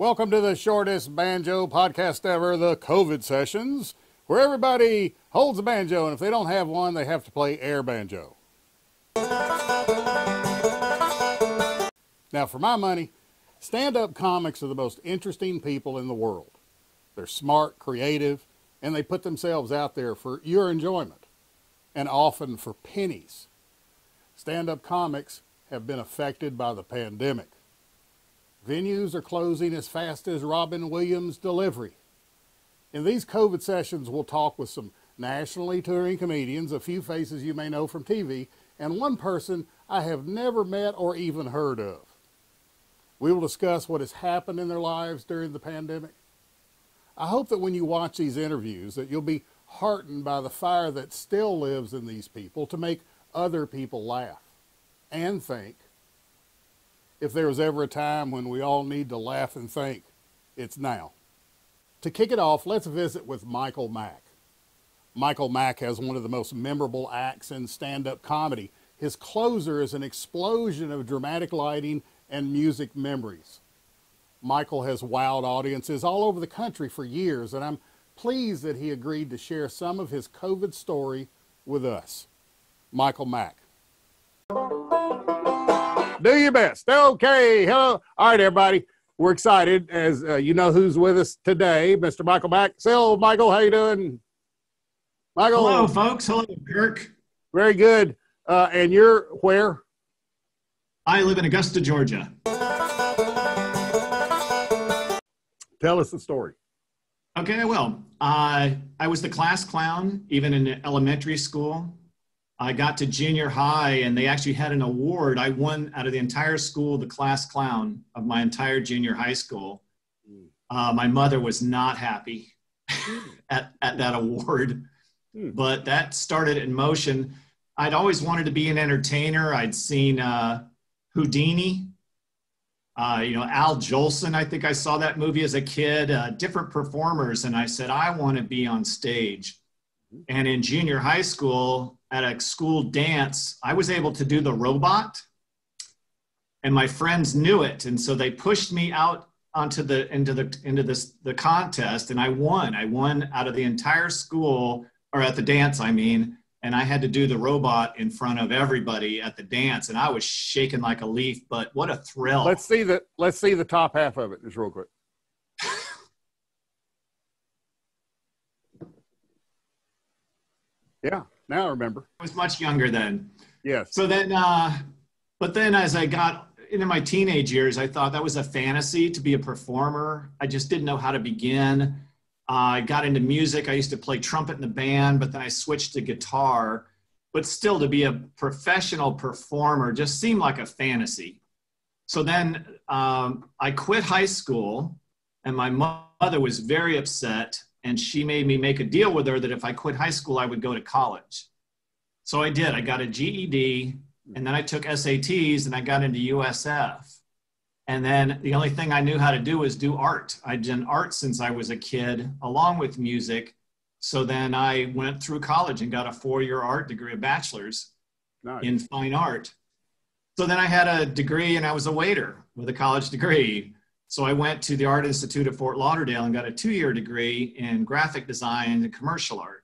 Welcome to the shortest banjo podcast ever, the COVID sessions, where everybody holds a banjo, and if they don't have one, they have to play air banjo. Now, for my money, stand-up comics are the most interesting people in the world. They're smart, creative, and they put themselves out there for your enjoyment, and often for pennies. Stand-up comics have been affected by the pandemic. Venues are closing as fast as Robin Williams' delivery. In these COVID sessions, we'll talk with some nationally touring comedians, a few faces you may know from TV, and one person I have never met or even heard of. We will discuss what has happened in their lives during the pandemic. I hope that when you watch these interviews that you'll be heartened by the fire that still lives in these people to make other people laugh and think. If there was ever a time when we all need to laugh and think, it's now. To kick it off, let's visit with Michael Mack. Michael Mack has one of the most memorable acts in stand-up comedy. His closer is an explosion of dramatic lighting and music memories. Michael has wowed audiences all over the country for years, and I'm pleased that he agreed to share some of his COVID story with us. Michael Mack. Do your best. Okay. Hello. All right, everybody. We're excited. As you know who's with us today, Mr. Michael Mack. So, Michael, how you doing? Michael. Hello, folks. Hello, Kirk. Very good. And you're where? I live in Augusta, Georgia. Tell us the story. Okay, well, I was the class clown, even in elementary school. I got to junior high, and they actually had an award. I won out of the entire school, the class clown of my entire junior high school. My mother was not happy at that award, but that started it in motion. I'd always wanted to be an entertainer. I'd seen Houdini, Al Jolson. I think I saw that movie as a kid, different performers. And I said, I want to be on stage. And in junior high school, at a school dance, I was able to do the robot, and my friends knew it. And so they pushed me out onto the contest, and I won. I won out of the entire school, or at the dance, I mean, and I had to do the robot in front of everybody at the dance, and I was shaking like a leaf, but what a thrill. Let's see the top half of it just real quick. Yeah, now I remember. I was much younger then. Yes. So then, but then as I got into my teenage years, I thought that was a fantasy to be a performer. I just didn't know how to begin. I got into music. I used to play trumpet in the band, but then I switched to guitar. But still, to be a professional performer just seemed like a fantasy. So then I quit high school, and my mother was very upset. And she made me make a deal with her that if I quit high school, I would go to college. So I did. I got a GED, and then I took SATs, and I got into USF. And then the only thing I knew how to do was do art. I'd done art since I was a kid, along with music. So then I went through college and got a 4-year art degree, a bachelor's in fine art. So then I had a degree, and I was a waiter with a college degree. So I went to the Art Institute of Fort Lauderdale and got a 2-year degree in graphic design and commercial art.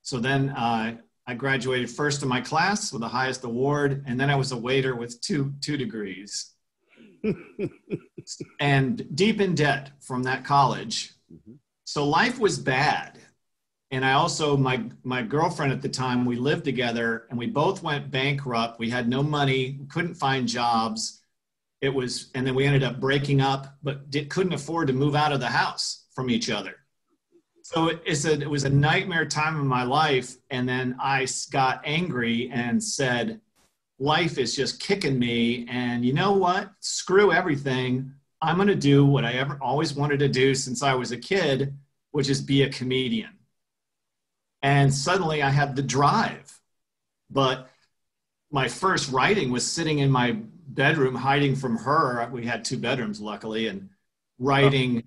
So then I graduated first in my class with the highest award, and then I was a waiter with two degrees. And deep in debt from that college. So life was bad. And I also, my girlfriend at the time, we lived together, and we both went bankrupt. We had no money, couldn't find jobs. And then we ended up breaking up, but couldn't afford to move out of the house from each other. So it was a nightmare time in my life. And then I got angry and said, life is just kicking me. And you know what? Screw everything. I'm going to do what I always wanted to do since I was a kid, which is be a comedian. And suddenly I had the drive. But my first writing was sitting in my bedroom hiding from her. We had 2 bedrooms, luckily, and writing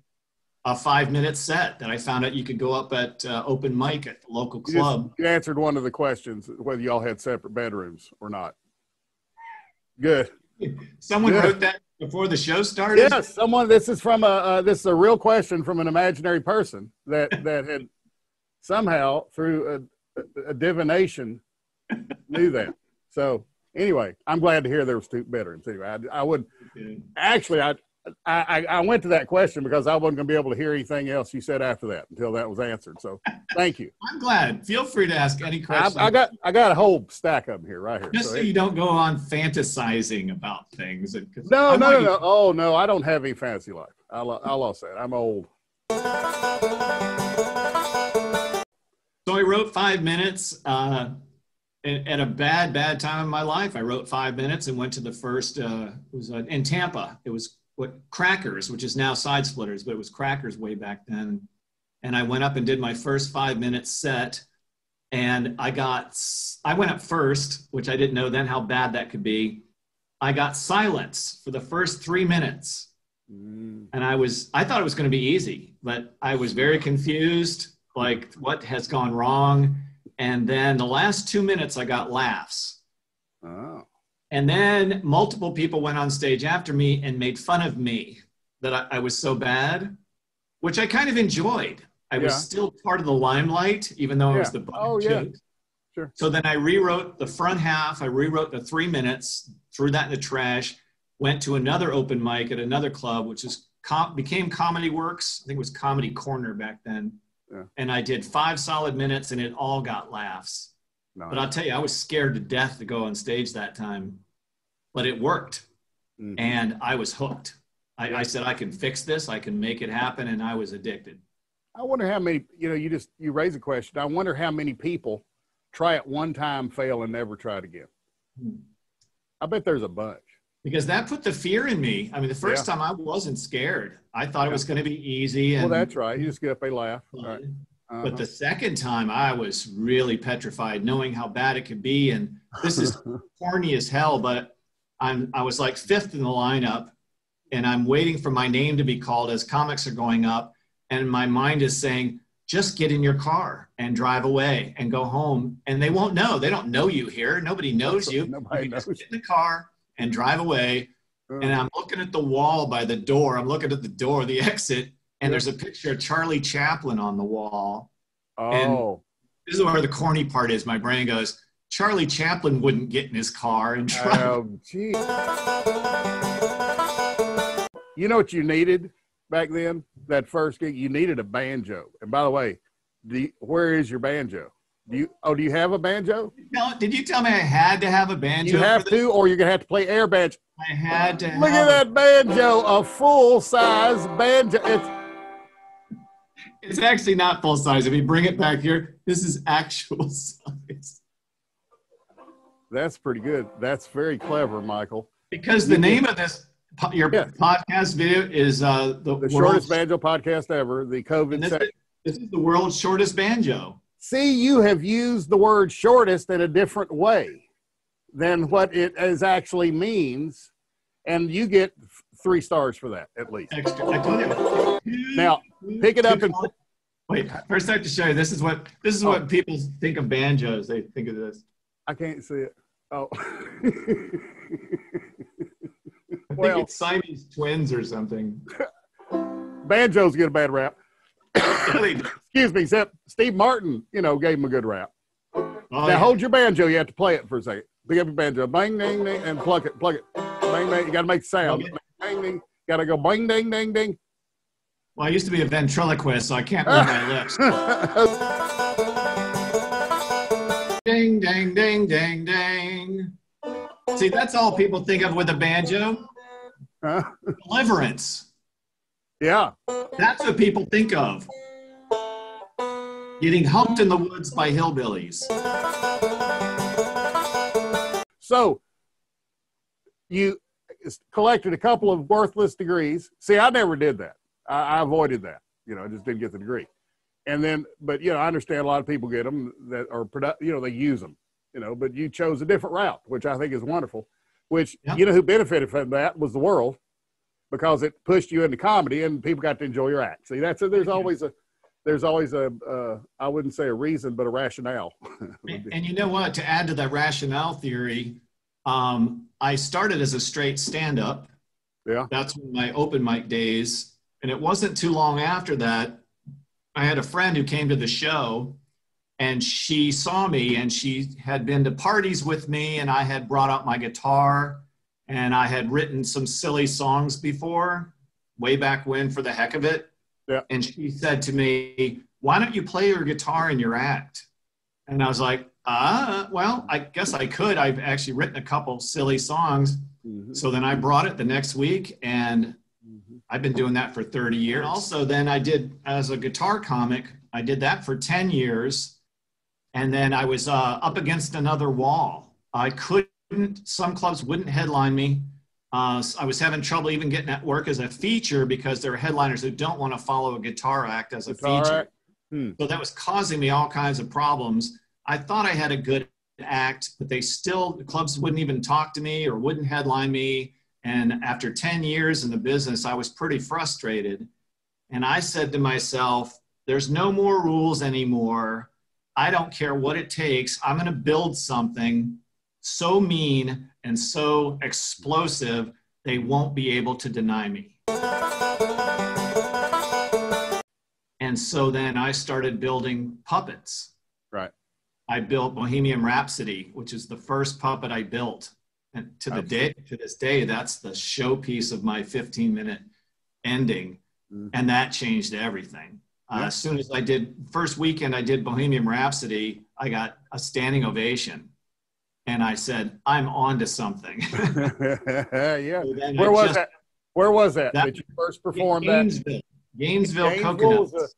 a 5-minute set that I found out you could go up at open mic at the local club. You answered one of the questions, whether y'all had separate bedrooms or not. Good. Someone Yeah. wrote that before the show started? Yes, someone. This is from this is a real question from an imaginary person that had somehow through a divination knew that. So anyway, I'm glad to hear there was two veterans. Anyway, I would actually I went to that question because I wasn't going to be able to hear anything else you said after that until that was answered. So thank you. I'm glad. Feel free to ask any question. I got a whole stack of them here right here. Just so you don't go on fantasizing about things. No. Oh no, I don't have any fantasy life. I'll say it. I'm old. So I wrote 5 minutes at a bad time in my life. I wrote 5 minutes and went to the first, it was in Tampa. It was Crackers, which is now Side Splitters, but it was Crackers way back then. And I went up and did my first 5 minute set. And I went up first, which I didn't know then how bad that could be. I got silence for the first 3 minutes. And I thought it was going to be easy, but I was very confused. Like, what has gone wrong? And then the last 2 minutes, I got laughs. Oh. And then multiple people went on stage after me and made fun of me that I was so bad, which I kind of enjoyed. I was still part of the limelight, even though I was the butt of jokes. Sure. So then I rewrote the front half. I rewrote the 3 minutes, threw that in the trash, went to another open mic at another club, which became Comedy Works. I think it was Comedy Corner back then. Yeah. And I did 5 solid minutes and it all got laughs. Nice. But I'll tell you, I was scared to death to go on stage that time, but it worked. And I was hooked. I said, I can fix this. I can make it happen. And I was addicted. I wonder how many, you raise a question. I wonder how many people try it one time, fail, and never try it again. I bet there's a bunch. Because that put the fear in me. I mean, the first time I wasn't scared. I thought it was going to be easy. And, well, that's right. You just get up and laugh. Right. But the second time I was really petrified, knowing how bad it could be. And this is corny as hell, but I was like 5th in the lineup and I'm waiting for my name to be called as comics are going up. And my mind is saying, just get in your car and drive away and go home. And they won't know. They don't know you here. Nobody knows you. Nobody knows. Just get in the car and drive away. And I'm looking at the wall by the door. I'm looking at the door, the exit, and there's a picture of Charlie Chaplin on the wall. Oh. And this is where the corny part is. My brain goes, Charlie Chaplin wouldn't get in his car and drive. Oh, gee. You know what you needed back then? That first gig, you needed a banjo. And by the way, where is your banjo? Do you have a banjo? No, did you tell me I had to have a banjo? You have to, or you're gonna have to play air banjo. I had to. Look at that banjo, a full-size banjo. It's actually not full size. If you bring it back here, this is actual size. That's pretty good. That's very clever, Michael. Because the name of this podcast video is the shortest banjo podcast ever. The COVID. This is the world's shortest banjo. See, you have used the word shortest in a different way than what it actually means, and you get 3 stars for that at least. Extra. I told you. Now pick it up and wait. First, I have to show you. This is what people think of banjos. They think of this. I can't see it. Oh. I think it's Siamese twins or something. Banjos get a bad rap. Excuse me, except Steve Martin, gave him a good rap. Now hold your banjo. You have to play it for a second. Pick up your banjo, bang, ding, ding, and pluck it. Bang, ding. You got to make the sound. Bang, ding. Got to go bang, ding, ding, ding. Well, I used to be a ventriloquist, so I can't move my lips. Ding, ding, ding, ding, ding. See, that's all people think of with a banjo. Deliverance. Yeah. That's what people think of. Getting humped in the woods by hillbillies. So, you collected a couple of worthless degrees. See, I never did that. I avoided that. I just didn't get the degree. And then, but, I understand a lot of people get them that are, they use them, but you chose a different route, which I think is wonderful, which, who benefited from that was the world, because it pushed you into comedy and people got to enjoy your act. See, there's always a, I wouldn't say a reason, but a rationale. And you know what, to add to that rationale theory, I started as a straight stand-up. Yeah. That's my open mic days. And it wasn't too long after that, I had a friend who came to the show, and she saw me, and she had been to parties with me, and I had brought out my guitar, and I had written some silly songs before, way back when, for the heck of it. Yeah. And she said to me, "Why don't you play your guitar in your act?" And I was like, well, I guess I could. I've actually written a couple silly songs. Mm-hmm. So then I brought it the next week, and I've been doing that for 30 years. Also, then I did, as a guitar comic, I did that for 10 years. And then I was up against another wall. I couldn't, some clubs wouldn't headline me. I was having trouble even getting at work as a feature because there are headliners who don't want to follow a guitar act as a feature. So that was causing me all kinds of problems. I thought I had a good act, but the clubs wouldn't even talk to me or wouldn't headline me. And after 10 years in the business, I was pretty frustrated. And I said to myself, there's no more rules anymore. I don't care what it takes. I'm going to build something so mean and so explosive, they won't be able to deny me. And so then I started building puppets. Right. I built Bohemian Rhapsody, which is the first puppet I built. And to this day, that's the showpiece of my 15-minute ending. Mm-hmm. And that changed everything. As soon as first weekend I did Bohemian Rhapsody, I got a standing ovation. And I said, I'm on to something. Yeah. So where was that? Where was that? Did you first perform Gainesville. Gainesville was the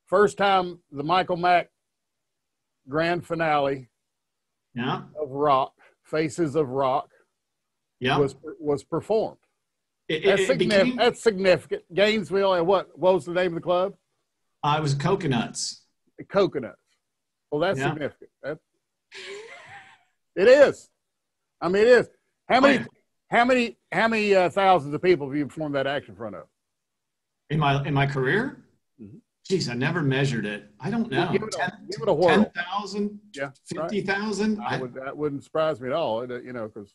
first time the Michael Mack grand finale of Rock, Faces of Rock, was performed. That's significant. Gainesville, and what was the name of the club? It was Coconuts. Coconuts. Well, that's significant. It is. I mean, it is. How many thousands of people have you performed that act in front of? In my career? Mm-hmm. Geez, I never measured it. I don't know. Give it a whirl. 10,000? 50,000? Right. That wouldn't surprise me at all, because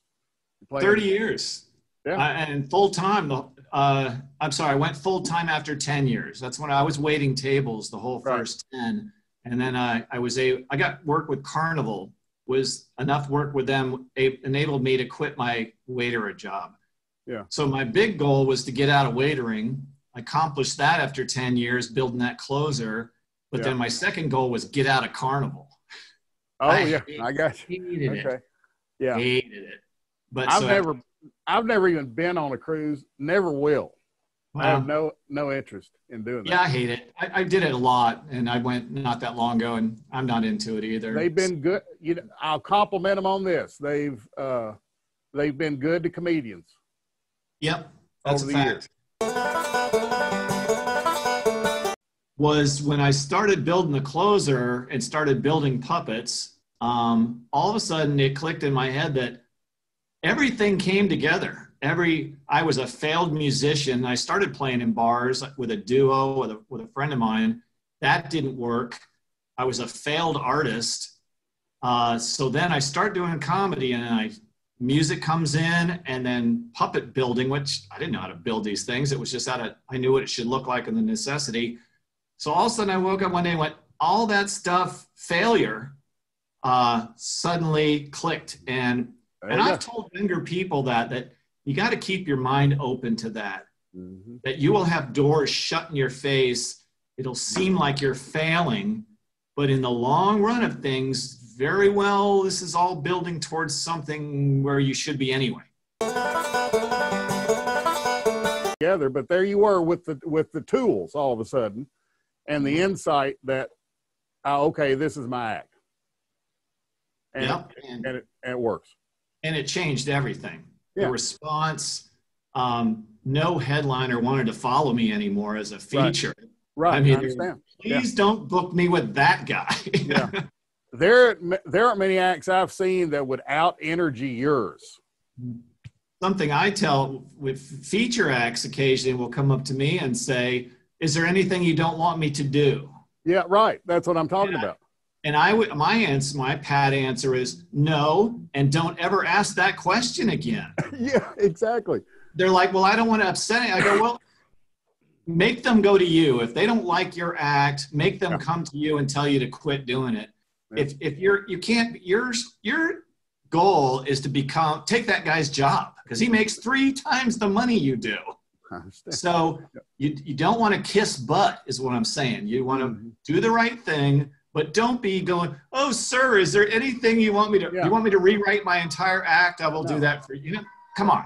30 years. Yeah. And full time, I'm sorry, I went full time after 10 years. That's when I was waiting tables the whole first 10. And then I got work with Carnival. Was enough work with them enabled me to quit my waiter job. Yeah. So my big goal was to get out of waitering. I accomplished that after 10 years building that closer. But then my second goal was get out of Carnival. Oh, I got you. Hated it. Yeah. Hated it. But I've never even been on a cruise. Never will. Wow. I have no interest in doing that. Yeah, I hate it. I did it a lot, and I went not that long ago, and I'm not into it either. They've been good. I'll compliment them on this. They've been good to comedians. Yep, that's a fact. Was when I started building the closer and started building puppets. All of a sudden, it clicked in my head that everything came together. I was a failed musician. I started playing in bars with a duo with a friend of mine. That didn't work. I was a failed artist. So then I start doing comedy, and music comes in, and then puppet building, which I didn't know how to build these things. It was just I knew what it should look like and the necessity. So all of a sudden I woke up one day and went, all that stuff, failure, suddenly clicked. And I've told younger people that you got to keep your mind open to that, that you will have doors shut in your face. It'll seem like you're failing, but in the long run of things, very well, this is all building towards something where you should be anyway. Together, but there you were with the tools all of a sudden, and the insight that, okay, this is my act. And it works. And it changed everything. Yeah. The response, no headliner wanted to follow me anymore as a feature. Right. I mean, I understand. Please don't book me with that guy. Yeah. There aren't many acts I've seen that would out-energy yours. Something I tell with feature acts occasionally will come up to me and say, is there anything you don't want me to do? Yeah, right. That's what I'm talking about. And my pat answer is no, and don't ever ask that question again. Yeah, exactly. They're like, well, I don't want to upset it. I go, well, make them go to you. If they don't like your act, make them come to you and tell you to quit doing it. Yeah. If your goal is to take that guy's job because he makes 3 times the money you do. I understand. So you don't want to kiss butt is what I'm saying. You want to do the right thing, but don't be going, oh, sir, is there anything you want me to, you want me to rewrite my entire act? I will do that for you. Come on.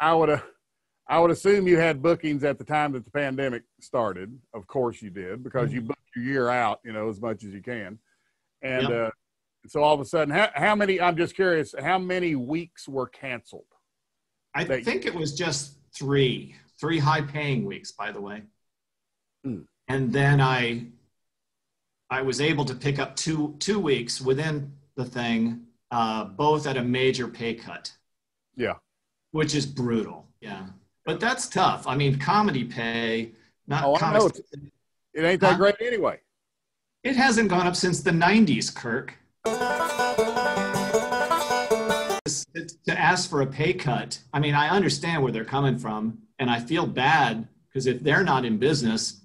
I would assume you had bookings at the time that the pandemic started. Of course you did, because you book your year out, as much as you can. And so all of a sudden, how many, I'm just curious, how many weeks were canceled? I think it was just 3 high-paying weeks, by the way. And then I was able to pick up two weeks within the thing, both at a major pay cut. Yeah. Which is brutal. Yeah. But that's tough. I mean, comedy pay, not I know. It ain't that great anyway. It hasn't gone up since the 90s, Kirk. To ask for a pay cut, I mean, I understand where they're coming from, and I feel bad because if they're not in business,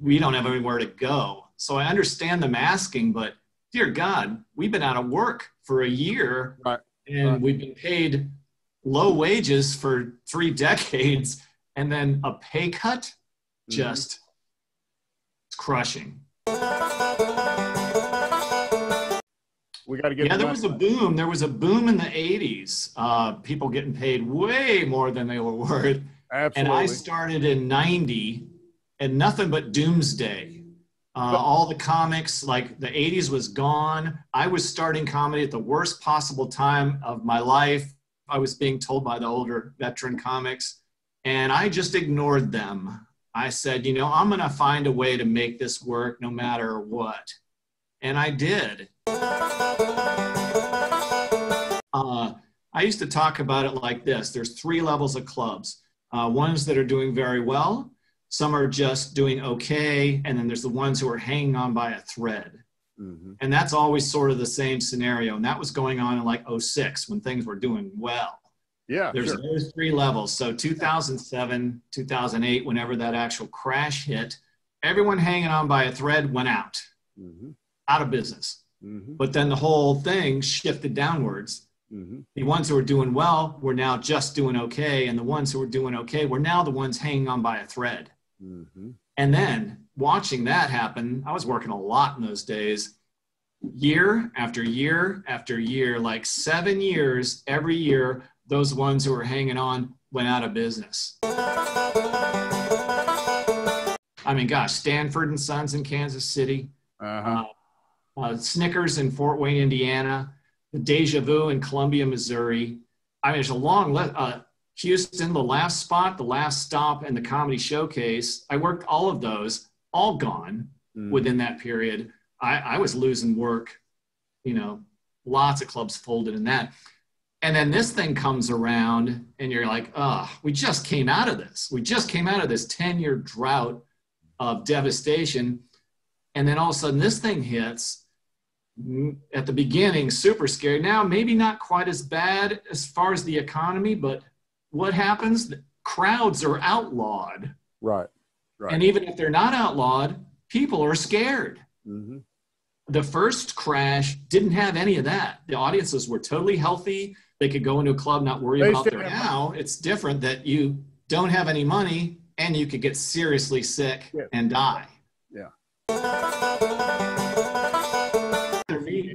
we don't have anywhere to go. So I understand them asking, but dear God, we've been out of work for a year, and we've been paid low wages for 3 decades, and then a pay cut, just it's crushing. We got to get. Yeah, there was a boom. There was a boom in the 80s. People getting paid way more than they were worth. Absolutely. And I started in 90, and nothing but doomsday. All the comics, like the 80s was gone. I was starting comedy at the worst possible time of my life. I was being told by the older veteran comics, and I just ignored them. I said, I'm going to find a way to make this work no matter what. And I did. I used to talk about it like this. There's 3 levels of clubs. Ones that are doing very well. Some are just doing okay. And then there's the ones who are hanging on by a thread. And that's always sort of the same scenario. And that was going on in like 06 when things were doing well. Yeah, There's those 3 levels. So 2007, 2008, whenever that actual crash hit, everyone hanging on by a thread went out of business. But then the whole thing shifted downwards. The ones who were doing well were now just doing okay. And the ones who were doing okay were now the ones hanging on by a thread. And then watching that happen, I was working a lot in those days, year after year after year, like 7 years, every year, those ones who were hanging on went out of business. I mean, gosh, Stanford and Sons in Kansas City, Snickers in Fort Wayne, Indiana, the Deja Vu in Columbia, Missouri. I mean, there's a long list. Houston, the last spot, the last stop, and the Comedy Showcase. I worked all of those, all gone within that period. I was losing work, lots of clubs folded in that. And then this thing comes around and you're like, we just came out of this. We just came out of this 10-year drought of devastation. And then all of a sudden this thing hits. At the beginning, super scary. Now, maybe not quite as bad as far as the economy, but what happens? The crowds are outlawed. Right. And even if they're not outlawed, people are scared. The first crash didn't have any of that. The audiences were totally healthy. They could go into a club, not worry about their now. It's different that you don't have any money and you could get seriously sick and die. Yeah.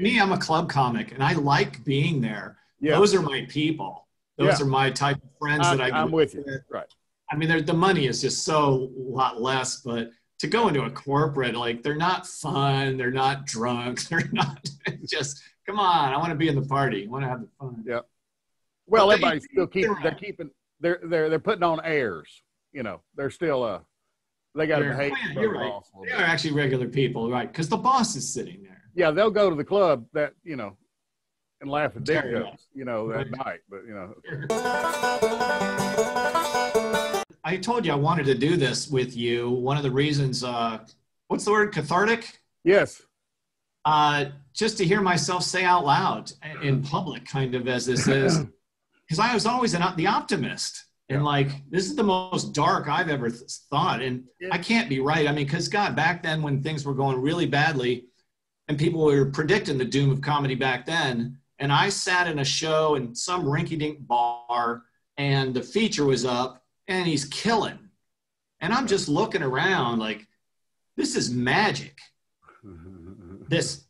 Me, I'm a club comic, and I like being there. Yeah. Those are my people. Those are my type of friends that I'm with you. Right. I mean, the money is just so a lot less, but to go into a corporate, like, they're not fun, they're not drunk, they're not just, come on, I want to be in the party, I want to have the fun. Yeah. Well, everybody's still they're putting on airs, they're still they got to behave. Yeah, you're right. They are actually regular people, right? Because the boss is sitting there. Yeah, they'll go to the club that, and laugh at dick jokes, that night, but, I told you I wanted to do this with you. One of the reasons what's the word? Cathartic? Yes. Just to hear myself say out loud in public, kind of as this is, because I was always the optimist. And Yeah. like, this is the most dark I've ever thought. And I can't be right. I mean, because God, back then when things were going really badly and people were predicting the doom of comedy back then, and I sat in a show in some rinky-dink bar and the feature was up and he's killing. And I'm just looking around like, this is magic. This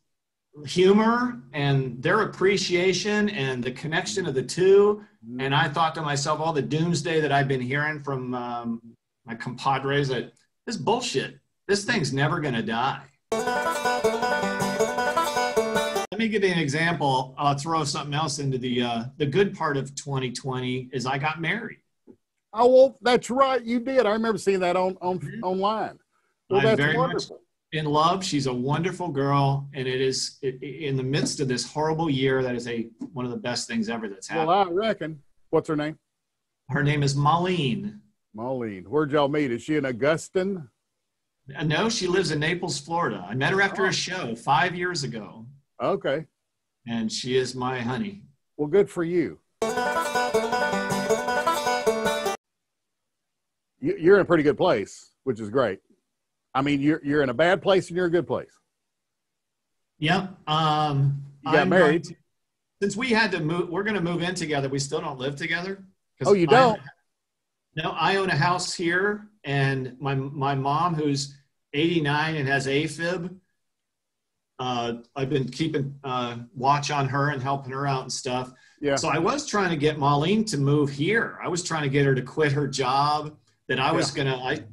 humor and their appreciation and the connection of the two. And I thought to myself, all the doomsday that I've been hearing from my compadres, that this bullshit. This thing's never going to die. Let me give you an example. I'll throw something else into the good part of 2020 is I got married. Oh, well, that's right. You did. I remember seeing that online. Well, I'm that's very wonderful. much in love. She's a wonderful girl. And it is in the midst of this horrible year, that is one of the best things ever that's happened. Well, I reckon. What's her name? Her name is Marlene. Marlene. Where'd y'all meet? Is she in Augustin? No, she lives in Naples, Florida. I met her after a show 5 years ago. Okay. And she is my honey. Well, good for you. You're in a pretty good place, which is great. I mean, you're in a bad place and you're in a good place. Yep. You got married. Since we had to move, we're going to move in together. We still don't live together. Oh, you don't? No, I own a house here, and my mom, who's 89 and has AFib, I've been keeping watch on her and helping her out and stuff. Yeah. So I was trying to get Marlene to move here. I was trying to get her to quit her job that I was going to,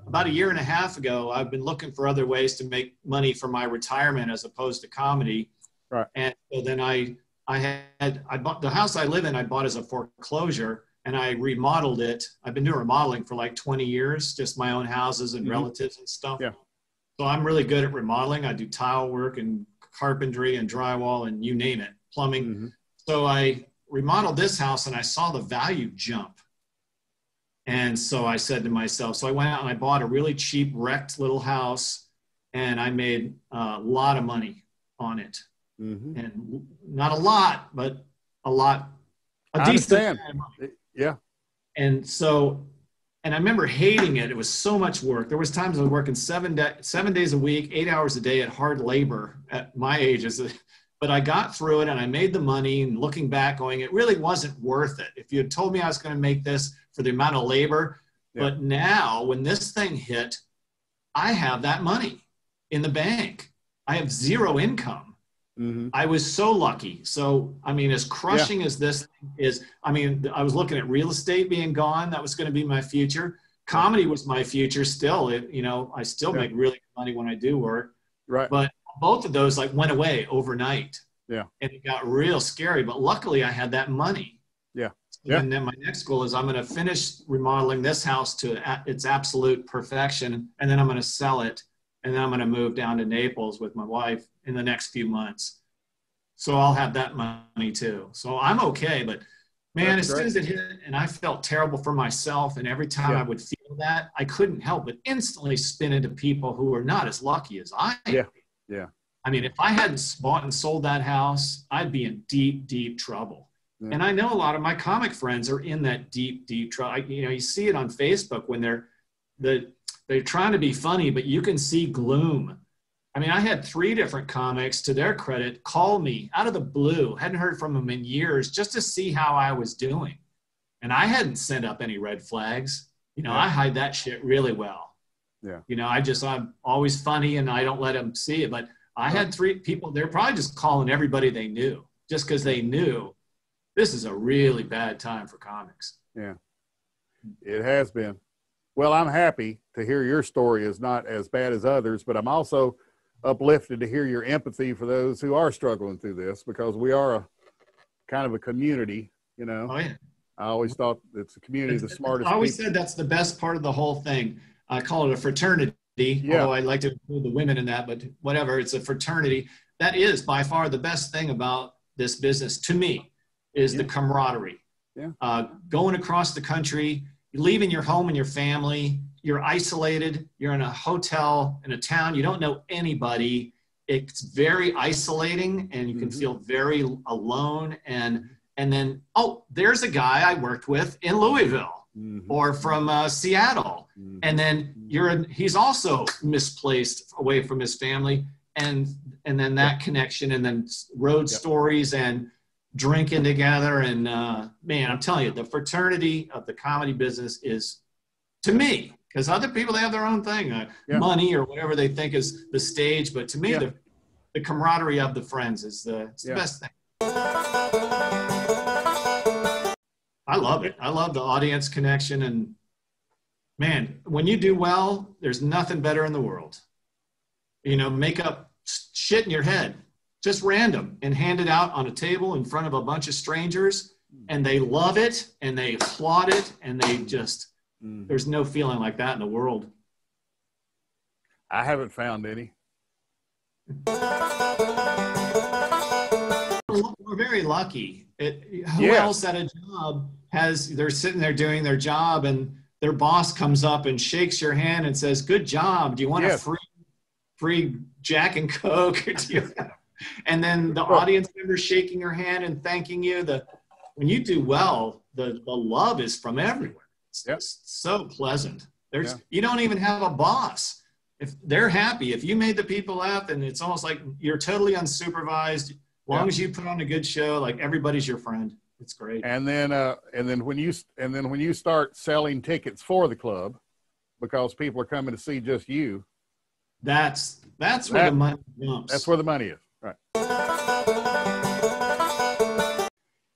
about a year and a half ago, I've been looking for other ways to make money for my retirement as opposed to comedy. Right. And so then I bought the house I live in, I bought as a foreclosure, and I remodeled it. I've been doing remodeling for like 20 years, just my own houses and relatives and stuff. Yeah. So I'm really good at remodeling. I do tile work and carpentry and drywall and you name it, plumbing. So I remodeled this house and I saw the value jump. And so I said to myself, so I went out and I bought a really cheap wrecked little house and I made a lot of money on it. And not a lot, but a lot, a decent amount of money. Yeah. And so, and I remember hating it. It was so much work. There was times I was working 7 days a week, 8 hours a day at hard labor at my age. But I got through it and I made the money, and looking back going, it really wasn't worth it. If you had told me I was going to make this for the amount of labor, but now when this thing hit, I have that money in the bank. I have zero income. I was so lucky. So, I mean, as crushing as this is, I mean, I was looking at real estate being gone. That was going to be my future. Comedy was my future still. I still make really good money when I do work. Right. But both of those like went away overnight. Yeah. And it got real scary. But luckily I had that money. Yeah. And then my next goal is I'm going to finish remodeling this house to its absolute perfection. And then I'm going to sell it. And then I'm going to move down to Naples with my wife in the next few months. So I'll have that money too. So I'm okay. But man, as soon as it hit and I felt terrible for myself, and every time I would feel that, I couldn't help but instantly spin into people who are not as lucky as I am. Yeah. Yeah. I mean, if I hadn't bought and sold that house, I'd be in deep, deep trouble. Yeah. And I know a lot of my comic friends are in that deep, deep trouble. You see it on Facebook when they're trying to be funny, but you can see gloom. I mean, I had 3 different comics, to their credit, call me out of the blue. Hadn't heard from them in years, just to see how I was doing. And I hadn't sent up any red flags. I hide that shit really well. Yeah. I'm always funny and I don't let them see it. But I had 3 people, they're probably just calling everybody they knew, just because they knew this is a really bad time for comics. Yeah, it has been. Well, I'm happy to hear your story is not as bad as others, but I'm also uplifted to hear your empathy for those who are struggling through this, because we are a kind of a community, Oh, yeah. I always thought it's a community of the smartest people. I always said that's the best part of the whole thing. I call it a fraternity, although I like to include the women in that, but whatever, it's a fraternity. That is by far the best thing about this business to me, is the camaraderie. Yeah. Going across the country, leaving your home and your family, you're isolated. You're in a hotel in a town. You don't know anybody. It's very isolating, and you can feel very alone. And then, oh, there's a guy I worked with in Louisville or from Seattle. And then he's also misplaced away from his family. And then that connection, and then road stories and drinking together. And man, I'm telling you, the fraternity of the comedy business is, to me, because other people, they have their own thing, money or whatever they think is the stage. But to me, the camaraderie of the friends is the best thing. I love it. I love the audience connection. And man, when you do well, there's nothing better in the world. You know, make up shit in your head, just random, and hand it out on a table in front of a bunch of strangers, and they love it and they applaud it, and they just, there's no feeling like that in the world. I haven't found any. We're very lucky. Who else at a job they're sitting there doing their job, and their boss comes up and shakes your hand and says, "Good job. Do you want a free Jack and Coke?" And then the audience member shaking your hand and thanking you. When you do well, the love is from everywhere. It's so pleasant. You don't even have a boss. If they're happy, if you made the people laugh, and it's almost like you're totally unsupervised. As long as you put on a good show, like everybody's your friend. It's great. And then when you start selling tickets for the club, because people are coming to see just you, that's where the money jumps. That's where the money is. Right.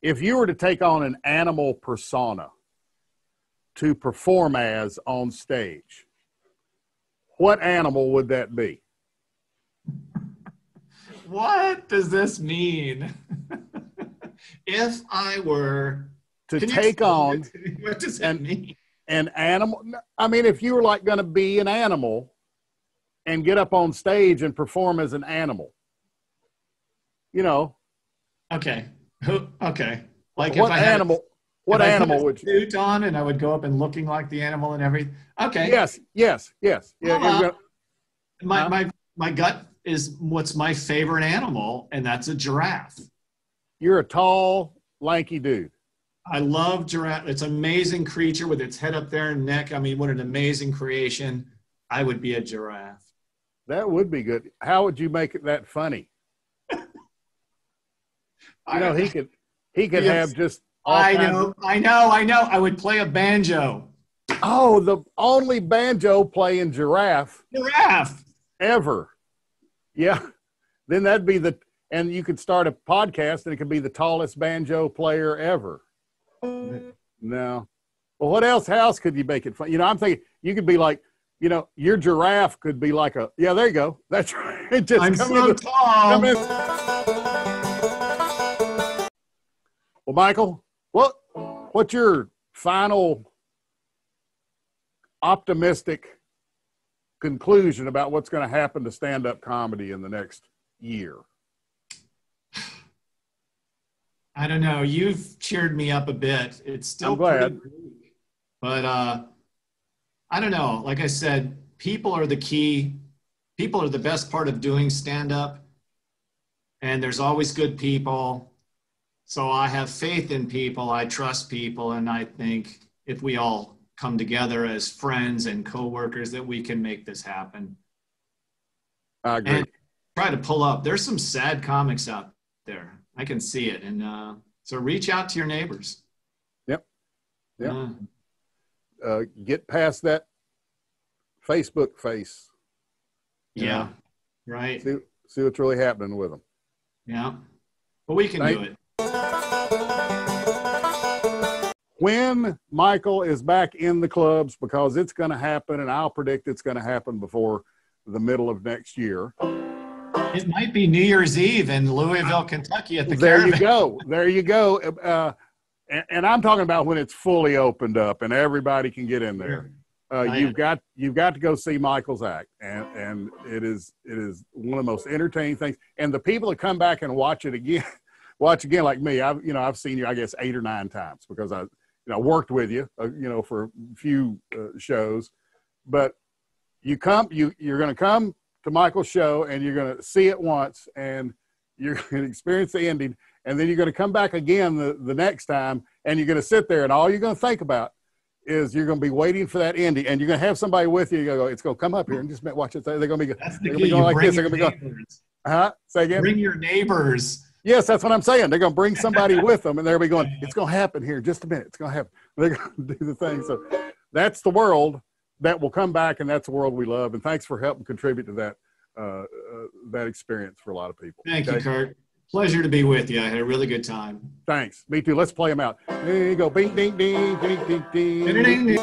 If you were to take on an animal persona to perform as on stage, what animal would that be? What does this mean? If I were to take on, what does that mean? An animal. I mean, if you were like going to be an animal and get up on stage and perform as an animal, you know. Okay. Okay. Like what if I animal? What animal would you? Suit on, and I would go up and looking like the animal and everything. Okay. Yes. Yeah. My gut is what's my favorite animal, and that's a giraffe. You're a tall, lanky dude. I love giraffe. It's an amazing creature with its head up there and neck. I mean, what an amazing creation. I would be a giraffe. That would be good. How would you make it that funny? You know, he could have just I know. I would play a banjo. Oh, the only banjo playing giraffe ever. Yeah. Then that'd be and you could start a podcast and it could be the tallest banjo player ever. No. Well, what else could you make it fun? You know, I'm thinking you could be like, you know, your giraffe could be like there you go. That's right. I'm so tall. Well, Michael, what's your final optimistic conclusion about what's going to happen to stand-up comedy in the next year? I don't know. You've cheered me up a bit. It's still I'm glad. pretty bleak, but I don't know. Like I said, people are the key. People are the best part of doing stand-up, and there's always good people. So I have faith in people. I trust people, and I think if we all come together as friends and coworkers, that we can make this happen. I agree. And try to pull up. There's some sad comics out there. I can see it. And so reach out to your neighbors. Yep. Get past that Facebook face. Yeah. Right. See what's really happening with them. Yeah. But we can do it. When Michael is back in the clubs, because it's going to happen, and I'll predict it's going to happen before the middle of next year. It might be New Year's Eve in Louisville, Kentucky at the Caravan. There you go. And I'm talking about when it's fully opened up and everybody can get in there. You've got to go see Michael's act, and it is one of the most entertaining things. And the people that come back and watch again like me. I've seen you, I guess, 8 or 9 times because I worked with you, for a few shows, But you're going to come to Michael's show, and you're going to see it once, and you're going to experience the ending, and then you're going to come back again the next time, and you're going to sit there, and all you're going to think about is you're going to be waiting for that ending, and you're going to have somebody with you. You're going to go, it's going to come up here and just watch it. They're going to be, That's the they're key. going to be going like Bring this. They're your going to be neighbors. going, say again? Bring your neighbors. Yes, that's what I'm saying. They're going to bring somebody with them, and they'll be going, it's going to happen here. Just a minute. It's going to happen. They're going to do the thing. So that's the world that will come back, and that's the world we love. And thanks for helping contribute to that, that experience for a lot of people. Thank you, Kurt. Pleasure to be with you. I had a really good time. Thanks. Me too. Let's play them out. There you go. Bing, ding, ding, ding, ding, ding. Ding, ding, ding.